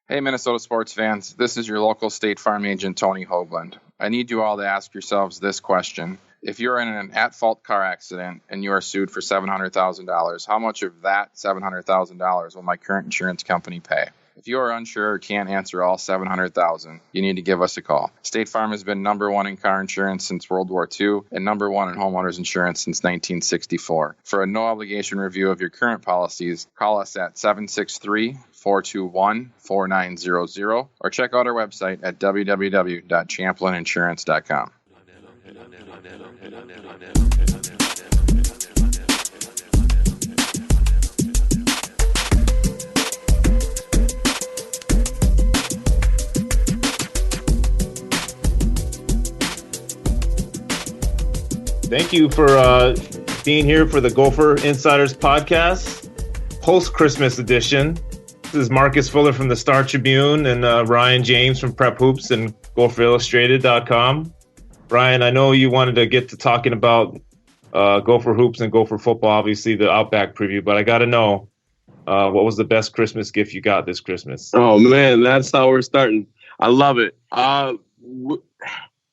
Hey, Minnesota sports fans. This is your local State Farm agent, Tony Hoagland. I need you all to ask yourselves this question. If you're in an at-fault car accident and you are sued for $700,000, how much of that $700,000 will my current insurance company pay? If you are unsure or can't answer all $700,000, you need to give us a call. State Farm has been number one in car insurance since World War II and number one in homeowners insurance since 1964. For a no-obligation review of your current policies, call us at 763-421-4900 or check out our website at www.champlininsurance.com. Thank you for being here for the Gophers Insiders Podcast, post-Christmas edition. This is Marcus Fuller from the Star Tribune and Ryan James from Prep Hoops and GopherIllustrated.com. Ryan, I know you wanted to get to talking about Gopher Hoops and Gopher football, obviously the Outback preview, but I got to know, what was the best Christmas gift you got this Christmas? Oh, man, that's how we're starting. I love it.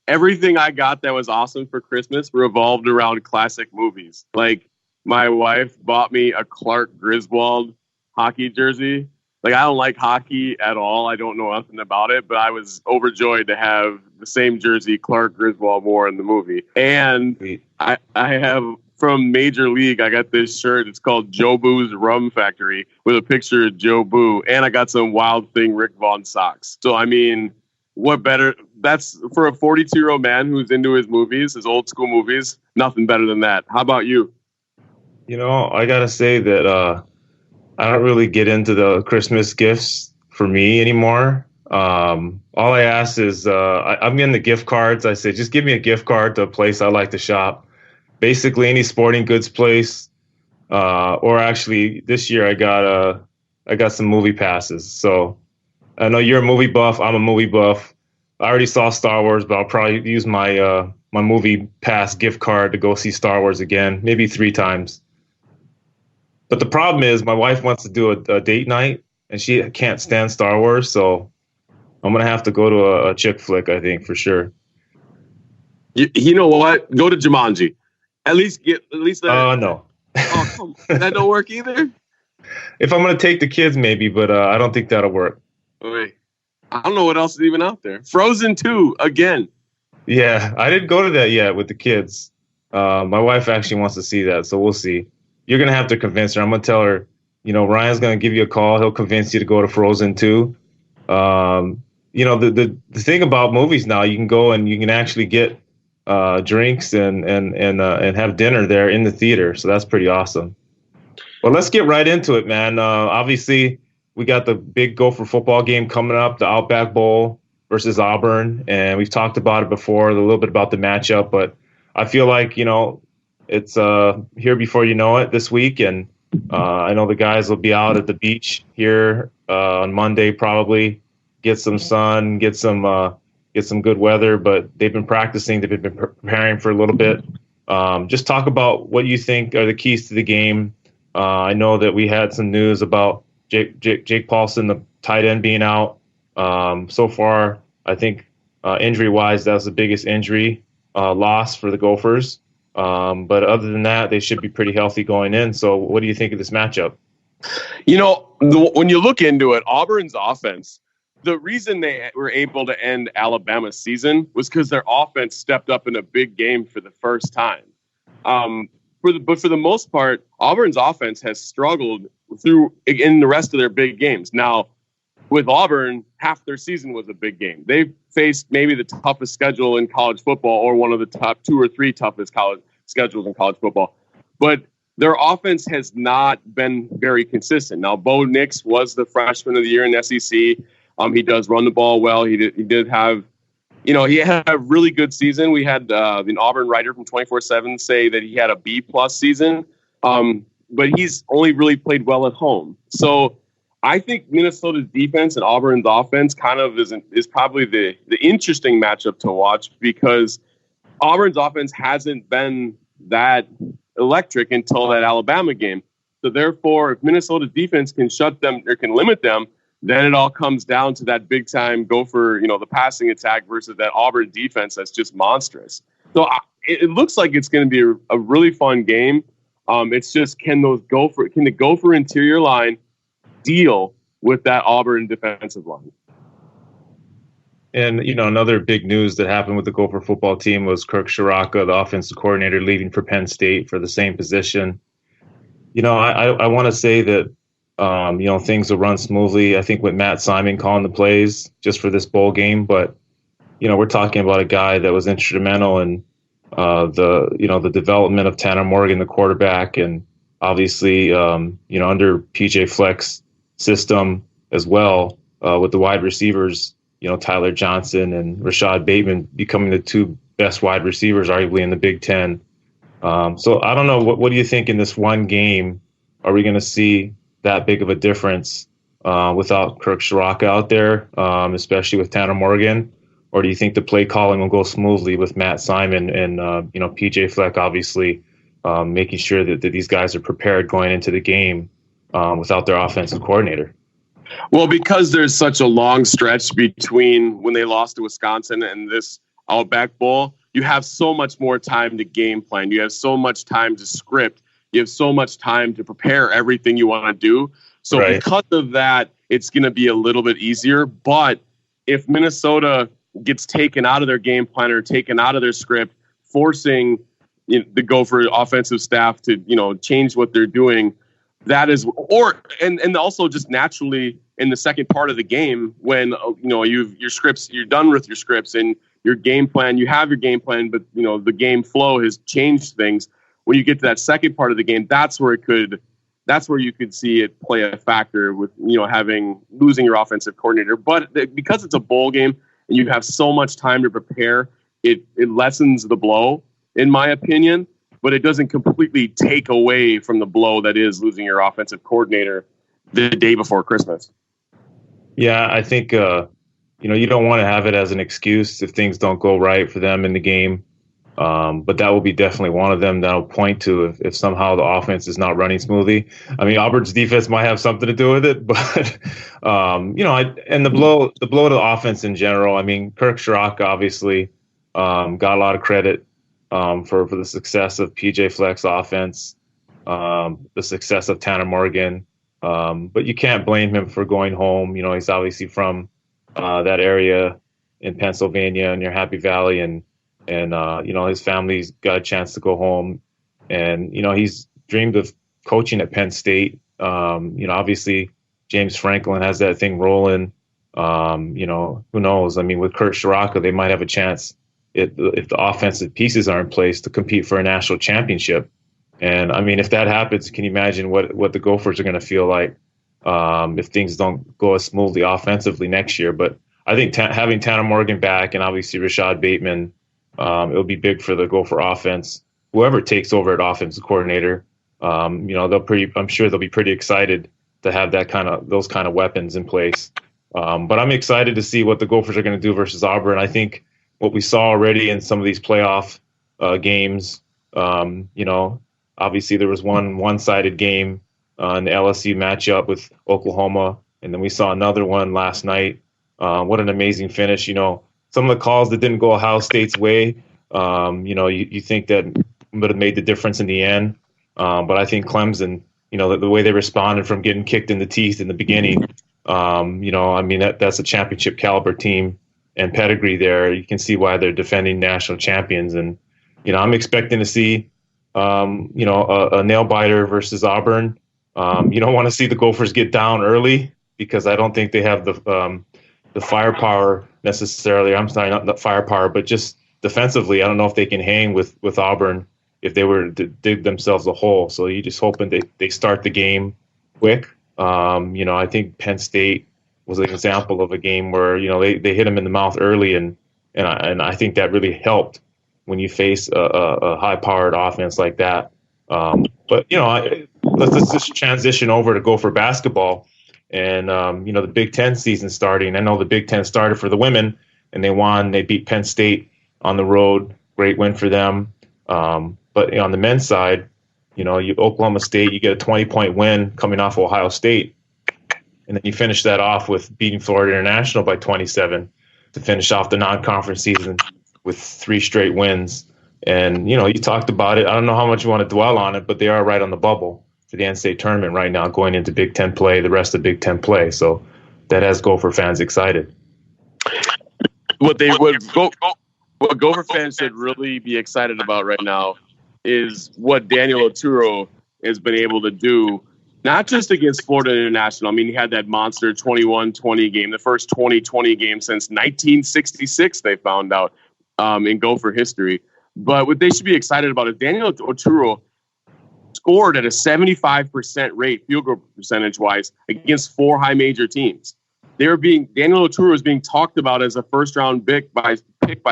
Everything I got that was awesome for Christmas revolved around classic movies. Like, my wife bought me a Clark Griswold hockey jersey. Like, I don't like hockey at all. I don't know nothing about it, but I was overjoyed to have the same jersey Clark Griswold wore in the movie. And I have, from Major League, I got this shirt. It's called Joe Boo's Rum Factory with a picture of Joe Boo. And I got some Wild Thing Rick Vaughn socks. So, I mean, what better? That's for a 42-year-old man who's into his movies, his old school movies. Nothing better than that. How about you? You know, I got to say that I don't really get into the Christmas gifts for me anymore. All I ask is I'm in the gift cards. I say, just give me a gift card to a place I like to shop. Basically, any sporting goods place. Or actually, this year I got some movie passes. So I know you're a movie buff. I'm a movie buff. I already saw Star Wars, but I'll probably use my my movie pass gift card to go see Star Wars again, maybe 3 times. But the problem is my wife wants to do a date night, and she can't stand Star Wars, so I'm going to have to go to a chick flick, I think, for sure. You know what? Go to Jumanji. At least no. Oh, come on. That don't work either? If I'm going to take the kids, maybe, but I don't think that'll work. Wait. I don't know what else is even out there. Frozen 2, again. Yeah, I didn't go to that yet with the kids. My wife actually wants to see that, so we'll see. You're going to have to convince her. I'm going to tell her, Ryan's going to give you a call. He'll convince you to go to Frozen 2. The thing about movies now, you can go and you can actually get drinks and have dinner there in the theater. So that's pretty awesome. Well, let's get right into it, man. Obviously, we got the big Gopher football game coming up, the Outback Bowl versus Auburn. And we've talked about it before, a little bit about the matchup. But I feel like, it's here before you know it this week. And I know the guys will be out at the beach here on Monday probably, get some sun, get some good weather. But they've been practicing. They've been preparing for a little bit. Just talk about what you think are the keys to the game. I know that we had some news about Jake Paulson, the tight end, being out. So far, I think injury-wise, that was the biggest injury loss for the Gophers. But other than that, they should be pretty healthy going in. So what do you think of this matchup? When you look into it, Auburn's offense, the reason they were able to end Alabama's season was because their offense stepped up in a big game for the first time. But for the most part, Auburn's offense has struggled in the rest of their big games. Now, with Auburn, half their season was a big game. They've faced maybe the toughest schedule in college football, or one of the top 2 or 3 toughest college schedules in college football. But their offense has not been very consistent. Now, Bo Nix was the freshman of the year in the SEC. He does run the ball well. He did have, he had a really good season. We had an Auburn writer from 24/7 say that he had a B+ season, but he's only really played well at home. So I think Minnesota's defense and Auburn's offense kind of is probably the interesting matchup to watch, because Auburn's offense hasn't been that electric until that Alabama game. So therefore, if Minnesota's defense can shut them or can limit them, then it all comes down to that big time Gopher, the passing attack versus that Auburn defense that's just monstrous. So it looks like it's going to be a really fun game. It's just can the Gopher interior line deal with that Auburn defensive line? And, another big news that happened with the Gopher football team was Kirk Shiraka, the offensive coordinator, leaving for Penn State for the same position. I want to say that, things will run smoothly, I think, with Matt Simon calling the plays just for this bowl game. But, we're talking about a guy that was instrumental in the development of Tanner Morgan, the quarterback, and obviously, under PJ Fleck's system as well, with the wide receivers, Tyler Johnson and Rashad Bateman becoming the two best wide receivers, arguably, in the Big Ten. So I don't know. What do you think in this one game? Are we going to see that big of a difference without Kirk Shiraka out there, especially with Tanner Morgan? Or do you think the play calling will go smoothly with Matt Simon and, PJ Fleck, obviously, making sure that these guys are prepared going into the game without their offensive coordinator? Well, because there's such a long stretch between when they lost to Wisconsin and this Outback Bowl, you have so much more time to game plan. You have so much time to script. You have so much time to prepare everything you want to do. So Because of that, it's going to be a little bit easier. But if Minnesota gets taken out of their game plan or taken out of their script, forcing the Gopher offensive staff to, change what they're doing, that is, and also just naturally in the second part of the game when you're done with your scripts and your game plan, you have your game plan, but the game flow has changed things. When you get to that second part of the game, that's where you could see it play a factor with losing your offensive coordinator. But because it's a bowl game and you have so much time to prepare, it lessens the blow, in my opinion. But it doesn't completely take away from the blow that is losing your offensive coordinator the day before Christmas. Yeah, I think, you don't want to have it as an excuse if things don't go right for them in the game. But that will be definitely one of them that I'll point to if somehow the offense is not running smoothly. I mean, Auburn's defense might have something to do with it, but, and the blow to the offense in general, I mean, Kirk Shiraka obviously got a lot of credit for the success of PJ Fleck's offense, the success of Tanner Morgan. But you can't blame him for going home. He's obviously from that area in Pennsylvania near Happy Valley, and his family's got a chance to go home. And, he's dreamed of coaching at Penn State. Obviously James Franklin has that thing rolling. Who knows? I mean, with Kirk Shiraka, they might have a chance if the offensive pieces are in place to compete for a national championship. And I mean, if that happens, can you imagine what the Gophers are going to feel like if things don't go as smoothly offensively next year? But I think having Tanner Morgan back and obviously Rashad Bateman, it'll be big for the Gopher offense. Whoever takes over at offensive coordinator, I'm sure they'll be pretty excited to have those kind of weapons in place. But I'm excited to see what the Gophers are going to do versus Auburn. I think what we saw already in some of these playoff games, obviously there was one-sided game in the LSU matchup with Oklahoma, and then we saw another one last night. What an amazing finish. Some of the calls that didn't go Ohio State's way, you think that would have made the difference in the end. But I think Clemson, the way they responded from getting kicked in the teeth in the beginning, that's a championship caliber team and pedigree there. You can see why they're defending national champions. And, I'm expecting to see, a nail biter versus Auburn. You don't want to see the Gophers get down early because I don't think they have the firepower necessarily. I'm sorry, not the firepower, but just defensively, I don't know if they can hang with Auburn if they were to dig themselves a hole. So you just hoping they start the game quick. I think Penn State was an example of a game where, they hit them in the mouth early, and I think that really helped when you face a high-powered offense like that. But let's just transition over to Gopher basketball. And, the Big Ten season starting. I know the Big Ten started for the women, and they won. They beat Penn State on the road. Great win for them. But on the men's side, Oklahoma State, you get a 20-point win coming off Ohio State. And then you finish that off with beating Florida International by 27 to finish off the non-conference season with 3 straight wins. And, you talked about it. I don't know how much you want to dwell on it, but they are right on the bubble for the NCAA tournament right now, going into Big Ten play, the rest of Big Ten play. So that has Gopher fans excited. What Gopher fans should really be excited about right now is what Daniel Oturo has been able to do, not just against Florida International. I mean, he had that monster 21-20 game, the first 20-20 game since 1966, they found out in Gopher history. But what they should be excited about is Daniel Oturo scored at a 75% rate, field goal percentage-wise, against 4 high major teams. Daniel Oturo is being talked about as a first-round pick by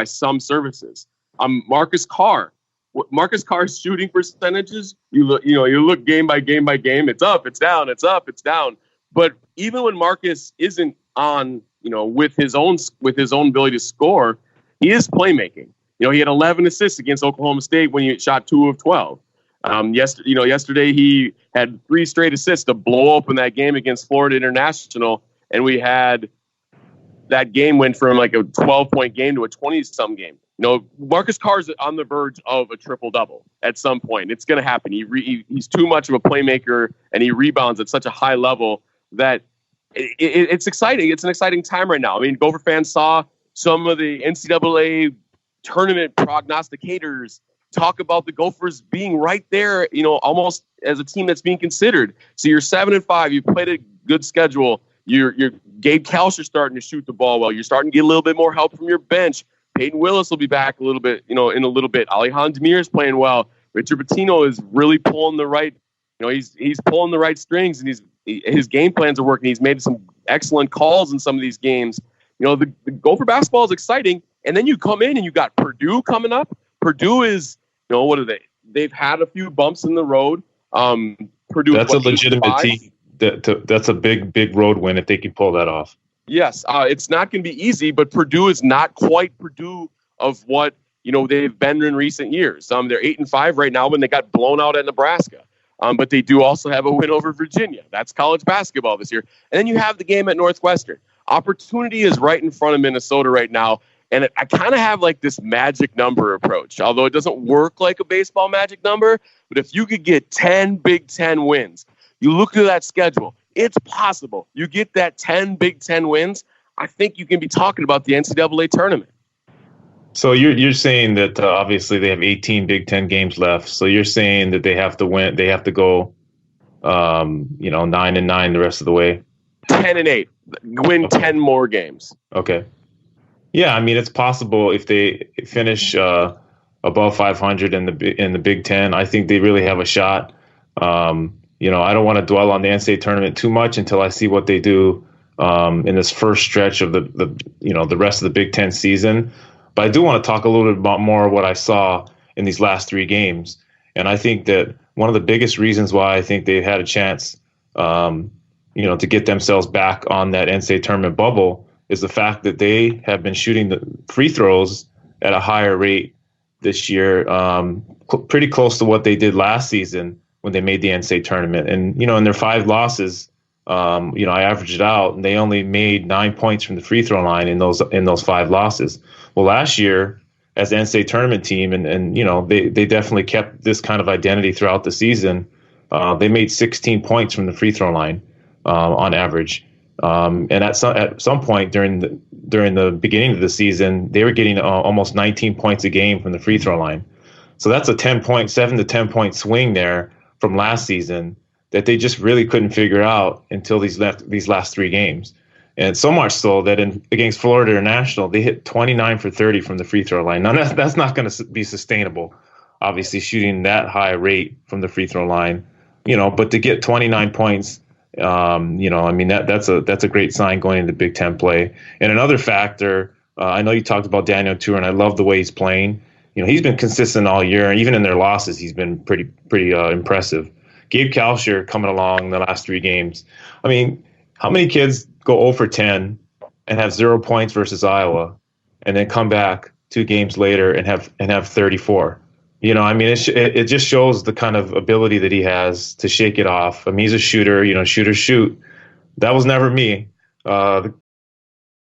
some services. Marcus Carr's shooting percentages, you look game by game by game. It's up, it's down, it's up, it's down. But even when Marcus isn't on, with his own ability to score, he is playmaking. He had 11 assists against Oklahoma State when he shot 2 of 12. Yesterday he had 3 straight assists to blow open that game against Florida International, and we had that game went from like a 12-point game to a 20-something game. Marcus Carr is on the verge of a triple-double at some point. It's going to happen. He's too much of a playmaker, and he rebounds at such a high level that it's exciting. It's an exciting time right now. I mean, Gopher fans saw some of the NCAA tournament prognosticators talk about the Gophers being right there, almost as a team that's being considered. So you're 7-5. You played a good schedule. You're Gabe Kalsher starting to shoot the ball well. You're starting to get a little bit more help from your bench. Peyton Willis will be back a little bit, in a little bit. Alihan Demir is playing well. Richard Pitino is really pulling the right, he's pulling the right strings, and his game plans are working. He's made some excellent calls in some of these games. The Gopher basketball is exciting. And then you come in and you got Purdue coming up. Purdue is, what are they? They've had a few bumps in the road. Purdue. That's a legitimate team. That's a big road win if they can pull that off. Yes, it's not going to be easy, but Purdue is not quite Purdue of what they've been in recent years. They're 8-5 right now when they got blown out at Nebraska. But they do also have a win over Virginia. That's college basketball this year. And then you have the game at Northwestern. Opportunity is right in front of Minnesota right now. And I kind of have like this magic number approach, although it doesn't work like a baseball magic number. But if you could get 10 Big Ten wins, you look at that schedule, it's possible. You get that 10 Big Ten wins, I think you can be talking about the NCAA tournament. So you're saying that obviously they have 18 Big Ten games left. So you're saying that they have to win. They have to go, 9-9 the rest of the way. 10-8, win 10 more games. Okay. Yeah, I mean it's possible if they finish above 500 in the Big Ten. I think they really have a shot. I don't want to dwell on the NCAA tournament too much until I see what they do in this first stretch of the rest of the Big Ten season. But I do want to talk a little bit about more of what I saw in these last 3 games, and I think that one of the biggest reasons why I think they've had a chance, to get themselves back on that NCAA tournament bubble is the fact that they have been shooting the free throws at a higher rate this year, pretty close to what they did last season when they made the NCAA tournament. And, in their 5 losses, I averaged it out, and they only made 9 points from the free throw line in those 5 losses. Well, last year, as the NCAA tournament team, and they definitely kept this kind of identity throughout the season. They made 16 points from the free throw line on average. And at some point during the beginning of the season, they were getting almost 19 points a game from the free throw line. So that's a 7 to 10 point swing there from last season that they just really couldn't figure out until these last 3 games. And so much so that against Florida International, they hit 29 for 30 from the free throw line. Now that's not going to be sustainable, obviously shooting that high rate from the free throw line. But to get 29 points. That's a great sign going into Big Ten play. And another factor, I know you talked about Daniel Tour, and I love the way he's playing. He's been consistent all year, and even in their losses, he's been pretty impressive. Gabe Kalsher coming along the last 3 games. I mean, how many kids go 0 for 10 and have 0 points versus Iowa, and then come back 2 games later and have 34? It just shows the kind of ability that he has to shake it off. I mean, he's a shooter, shooters shoot, That was never me.